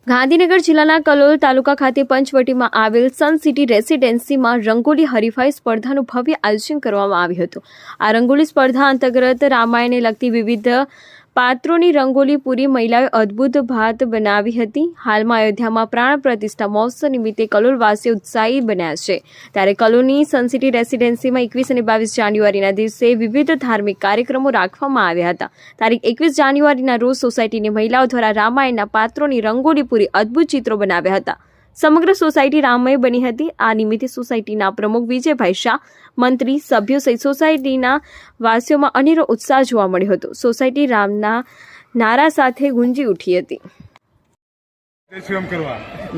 ગાંધીનગર જિલ્લાના કલોલ તાલુકા ખાતે પંચવટીમાં આવેલ સન સિટી રેસિડેન્સીમાં રંગોલી હરીફાઈ સ્પર્ધાનું ભવ્ય આયોજન કરવામાં આવ્યું હતું। આ રંગોલી સ્પર્ધા અંતર્ગત રામાયણને લગતી વિવિધ પાત્રોની રંગોલી પૂરી મહિલાઓએ અદ્ભુત ભાત બનાવી હતી। હાલમાં અયોધ્યામાં પ્રાણ પ્રતિષ્ઠા મહોત્સવ નિમિત્તે કલોલવાસીઓ ઉત્સાહી બન્યા છે। ત્યારે કલોલની સન સિટી રેસિડેન્સીમાં 21 અને 22 જાન્યુઆરીના દિવસે વિવિધ ધાર્મિક કાર્યક્રમો રાખવામાં આવ્યા હતા। તારીખ 21 જાન્યુઆરીના રોજ સોસાયટીની મહિલાઓ દ્વારા રામાયણના પાત્રોની રંગોલી પૂરી અદ્ભુત ચિત્રો બનાવ્યા હતા। સમગ્ર સોસાયટી રામમય બની હતી। આ નિમિત્તે સોસાયટીના પ્રમુખ વિજયભાઈ શાહ, મંત્રી, સભ્યો સહિત સોસાયટીના વાસીઓમાં અનેરો ઉત્સાહ જોવા મળ્યો હતો। સોસાયટી રામના નારા સાથે ગુંજી ઉઠી હતી।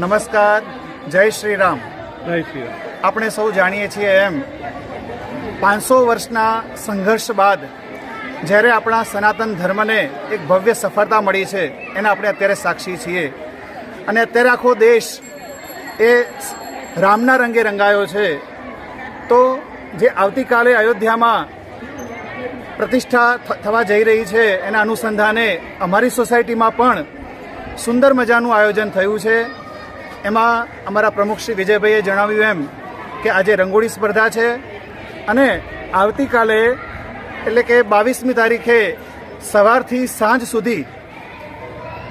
નમસ્કાર, જય શ્રી રામ। આપણે સૌ જાણીએ છીએ એમ 500 વર્ષના સંઘર્ષ બાદ જ્યારે આપણા સનાતન ધર્મને એક ભવ્ય સફળતા મળી છે એના આપણે અત્યારે સાક્ષી છીએ। અને અત્યારે આખો દેશ એ રામના રંગે રંગાયો છે। તો જે આવતીકાલે અયોધ્યામાં પ્રતિષ્ઠા થવા જઈ રહી છે એના અનુસંધાને અમારી સોસાયટીમાં પણ સુંદર મજાનું આયોજન થયું છે। એમાં અમારા પ્રમુખ શ્રી વિજયભાઈએ જણાવ્યું એમ કે આજે રંગોળી સ્પર્ધા છે અને આવતીકાલે એટલે કે 22મી તારીખે સવારથી સાંજ સુધી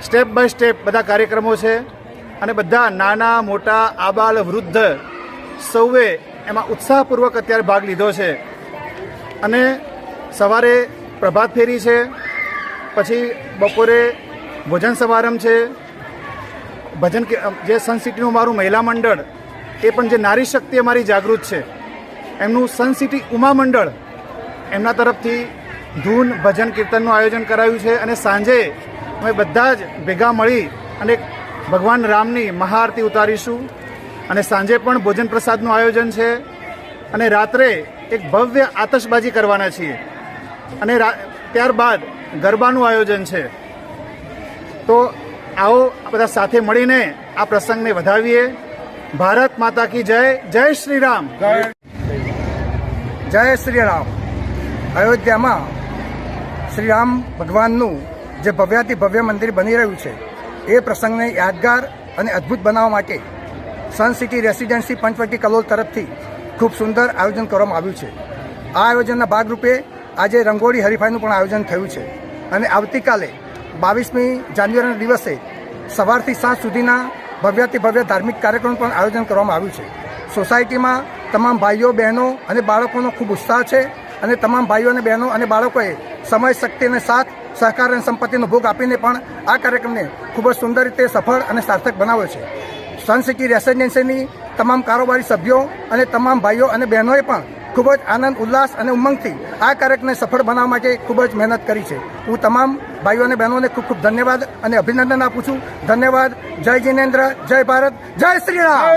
સ્ટેપ બાય સ્ટેપ બધા કાર્યક્રમો છે અને બધા નાના મોટા આબાલ વૃદ્ધ સૌએ એમાં ઉત્સાહપૂર્વક અત્યારે ભાગ લીધો છે। અને સવારે પ્રભાત ફેરી છે, પછી બપોરે ભોજન સમારંભ છે, ભજન જે સન સિટીનું અમારું મહિલા મંડળ એ પણ જે નારી શક્તિ અમારી જાગૃત છે એમનું સન સિટી ઉમા મંડળ એમના તરફથી ધૂન ભજન કીર્તનનું આયોજન કરાયું છે। અને સાંજે અમે બધા જ ભેગા મળી અને ભગવાન રામની મહાઆરતી ઉતારીશું અને સાંજે પણ ભોજન પ્રસાદનું આયોજન છે અને રાત્રે એક ભવ્ય આતશબાજી કરવાના છીએ અને ત્યારબાદ ગરબાનું આયોજન છે। તો આવો બધા સાથે મળીને આ પ્રસંગને વધાવીએ। ભારત માતા કી જય। જય શ્રી રામ। જય શ્રી રામ। અયોધ્યામાં શ્રી રામ ભગવાનનું જે ભવ્યાતિ ભવ્ય મંદિર બની રહ્યું છે એ પ્રસંગને યાદગાર અને અદ્ભુત બનાવવા માટે સન સિટી રેસિડેન્સી પંચવટી કલોલ તરફથી ખૂબ સુંદર આયોજન કરવામાં આવ્યું છે। આ આયોજનના ભાગરૂપે આજે રંગોળી હરીફાઈનું પણ આયોજન થયું છે અને આવતીકાલે 22મી જાન્યુઆરીના દિવસે સવારથી સાંજ સુધીના ભવ્યાતિ ભવ્ય ધાર્મિક કાર્યક્રમનું પણ આયોજન કરવામાં આવ્યું છે। સોસાયટીમાં તમામ ભાઈઓ બહેનો અને બાળકોનો ખૂબ ઉત્સાહ છે અને તમામ ભાઈઓ અને બહેનો અને બાળકોએ સમય, શક્તિ અને સાથ, સહકાર અને સંપત્તિનો ભોગ આપીને પણ આ કાર્યક્રમને ખૂબ જ સુંદર રીતે સફળ અને સાર્થક બનાવ્યો છે। સન સિટી રેસિડેન્સીની તમામ કારોબારી સભ્યો અને તમામ ભાઈઓ અને બહેનોએ પણ ખૂબ જ આનંદ, ઉલ્લાસ અને ઉમંગથી આ કાર્યક્રમને સફળ બનાવવા માટે ખૂબ જ મહેનત કરી છે। હું તમામ ભાઈઓ અને બહેનોને ખૂબ ખૂબ ધન્યવાદ અને અભિનંદન આપું છું। ધન્યવાદ। જય જિનેન્દ્ર, જય ભારત, જય શ્રી રામ।